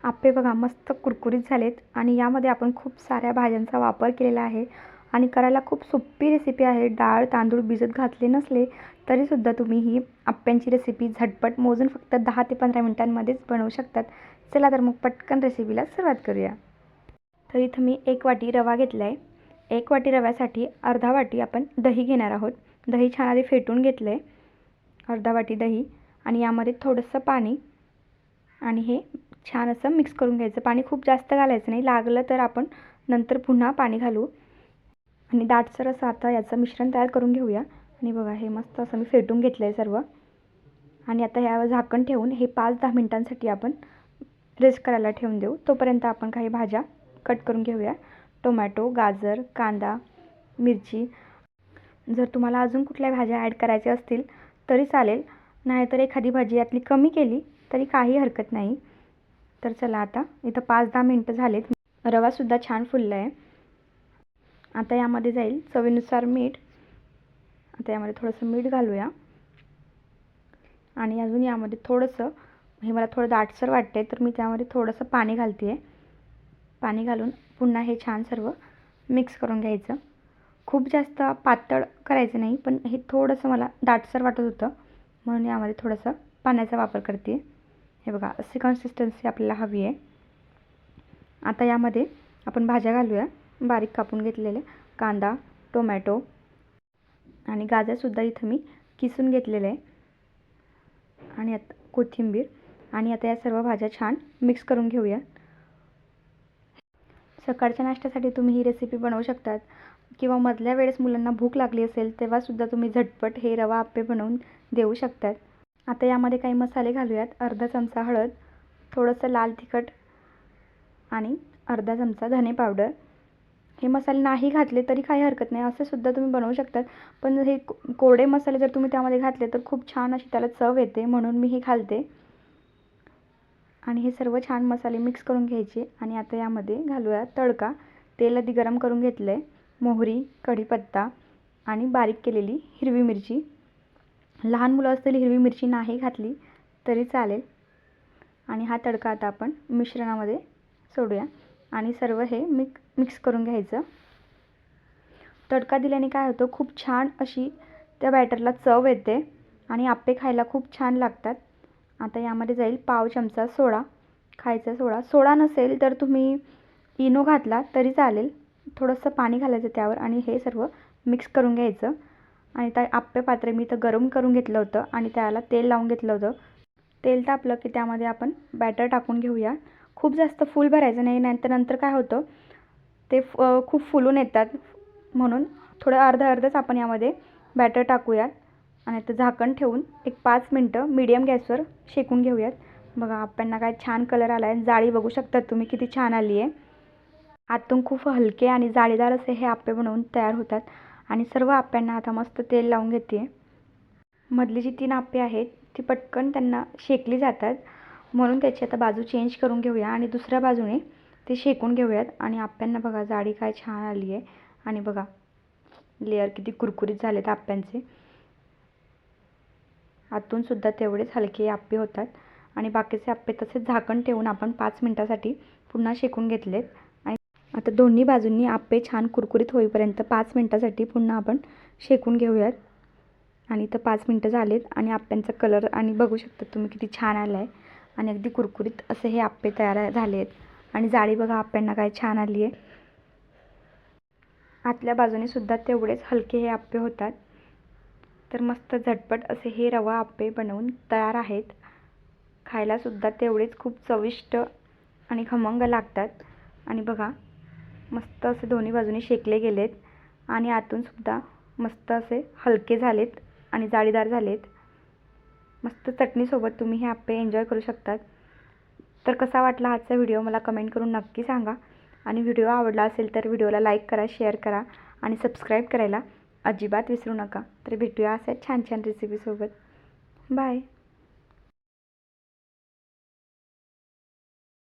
आप्पे बघा मस्त कुरकुरीत झालेत आणि यामध्ये आपण खूप साऱ्या भाज्यांचा वापर केलेला आहे आणि करायला खूप सोपी रेसिपी आहे। डाळ तांदूळ भिजत घातले नसले तरीसुद्धा तुम्ही ही आप्प्यांची रेसिपी झटपट मोजून फक्त 10 ते 15 मिनिटांमध्येच बनवू शकतात। चला तर मग पटकन रेसिपीला सुरुवात करूया। तर इथं मी 1 वाटी रवा घेतला आहे। 1 वाटी रव्यासाठी अर्धा वाटी आपण दही घेणार आहोत। दही छान आधी फेटून घेतलं आहे, अर्धा वाटी दही आणि यामध्ये थोडंसं पाणी आणि हे छान असं मिक्स करून घ्यायचं। पाणी खूप जास्त घालायचं नाही, लागलं तर आपण नंतर पुन्हा पाणी घालू आणि दाटसर असं आता याचं मिश्रण तयार करून घेऊया। आणि बघा हे मस्त असं मी फेटून घेतलं आहे सर्व आणि आता ह्यावर झाकण ठेवून हे 5-10 मिनिटांसाठी आपण रेस्ट करायला ठेवून देऊ। तोपर्यंत आपण काही भाज्या कट करून घेऊया। टोमॅटो, गाजर, कांदा, मिरची। जर तुम्हाला अजून कुठल्या भाज्या ॲड करायच्या असतील तरी चालेल, नाहीतर एखादी भाजी यातली कमी केली तरी काही हरकत नाही। तर चला आता इथं 5-10 मिनिटं झालेत, रवासुद्धा छान फुलला आहे। आता यामध्ये जाईल चवीनुसार मीठ। आता यामध्ये थोडंसं मीठ घालूया आणि अजून यामध्ये थोडंसं, हे मला थोडं दाटसर वाटते तर मी त्यामध्ये थोडंसं पाणी घालते आहे। पाणी घालून पुन्हा हे छान सर्व मिक्स करून घ्यायचं। खूप जास्त पातळ करायचं नाही, पण हे थोडंसं मला दाटसर वाटत होतं म्हणून यामध्ये थोडंसं पाण्याचा वापर करते। हे बघा अशी कन्सिस्टन्सी आपल्याला हवी आहे। आता यामध्ये आपण भाज्या घालूया। बारीक कापून घेतलेले कांदा, टोमॅटो आणि गाजरसुद्धा इथं मी किसून घेतलेले आहे आणि आता कोथिंबीर आणि आता या सर्व भाज्या छान मिक्स करून घेऊया। सकाळच्या नाश्त्यासाठी तुम्ही ही रेसिपी बनवू शकतात किंवा मधल्या वेळेस मुलांना भूक लागली असेल तेव्हासुद्धा तुम्ही झटपट हे रवा आप्पे बनवून देऊ शकतात। आता यामध्ये काही मसाले घालूयात। अर्धा चमचा हळद, थोडंसं लाल तिखट आणि अर्धा चमचा धने पावडर। हे मसाले नाही घातले तरी काही हरकत नाही, असे सुद्धा तुम्ही बनवू शकतात, पण हे कोरडे मसाले जर तुम्ही त्यामध्ये घातले तर खूप छान अशी त्याला चव येते म्हणून मी हे घालते। आणि हे सर्व छान मसाले मिक्स करून घ्यायचे आणि आता यामध्ये घालूया तडका। तेल आधी गरम करून घेतलं आहे, मोहरी, कढीपत्ता आणि बारीक केलेली हिरवी मिरची। लहान मुलं असतील हिरवी मिरची नाही घातली तरी चालेल। आणि हा तडका आता आपण मिश्रणामध्ये सोडूया आणि सर्व हे मिक्स करून घ्यायचं। तडका दिल्याने काय होतं, खूप छान अशी त्या बॅटरला चव येते आणि आप्पे खायला खूप छान लागतात। आता यामध्ये जाईल पाव चमचा सोडा, खायचा सोडा। सोडा नसेल तर तुम्ही इनो घातला तरी चालेल। थोडंसं पाणी घालायचं त्यावर आणि हे सर्व मिक्स करून घ्यायचं। आणि त्या आप्पे पात्र मी इथं गरम करून घेतलं होतं आणि त्याला तेल लावून घेतलं होतं। तेल तापलं की त्यामध्ये आपण बॅटर टाकून घेऊया। खूप जास्त फुल भरायचं नाही, नंतर काय होतं ते खूप फुलून येतात, म्हणून थोडं अर्धच आपण यामध्ये बॅटर टाकूयात आणि आता झाकण ठेवून एक 5 मिनिटं मीडियम गॅसवर शेकून घेऊयात। बघा आप्प्यांना काय छान कलर आला आहे, जाळी बघू शकतात तुम्ही किती छान आली आहे। आतून खूप हलके आणि जाळीदार असे हे आप्पे बनवून तयार होतात आणि सर्व आप्प्यांना आता मस्त तेल लावून घेते। मधली जी 3 आप्पे आहेत ती पटकन त्यांना शेकली जातात, म्हणून त्याची आता बाजू चेंज करून घेऊया आणि दुसऱ्या बाजूने ते शेकून घेऊयात। आणि आप्प्यांना बघा जाळी काय छान आली आहे आणि बघा लेयर किती कुरकुरीत झालेत आप्प्यांचे। आतून सुद्धा तेवढेच हलके आप्पे होतात आणि बाकीचे आप्पे तसेच झाकण ठेवून आपण 5 मिनिटांसाठी पुन्हा शेकून घेतलेत। आणि आता दोन्ही बाजूंनी आप्पे छान कुरकुरीत होईपर्यंत 5 मिनिटांसाठी पुन्हा आपण शेकून घेऊयात। आणि इथं 5 मिनिटं झालेत आणि आप्प्यांचा कलर आणि बघू शकता तुम्ही किती छान आला आहे आणि अगदी कुरकुरीत असे हे आप्पे तयार झाले आहेत आणि जाळी बघा आप्प्यांना काय छान आली आहे। आतल्या बाजूने सुद्धा तेवढेच हलके हे आप्पे होतात। तर मस्त झटपट असे हे रवा आप्पे बनवून तयार आहेत। खायलासुद्धा तेवढेच खूप चविष्ट आणि खमंग लागतात। आणि बघा मस्त असे दोन्ही बाजूने शेकले गेलेत आणि आतूनसुद्धा मस्त असे हलके झालेत आणि जाळीदार झालेत। मस्त चटणीसोबत तुम्ही हे आप्पे एन्जॉय करू शकतात। तर कसा वाटला आजचा व्हिडिओ मला कमेंट करून नक्की सांगा आणि व्हिडिओ आवडला असेल तर व्हिडिओला लाईक करा, शेअर करा आणि सबस्क्राईब करायला अजिबात विसरू नका। तर भेटूया अशा छान छान रेसिपीसोबत। बाय।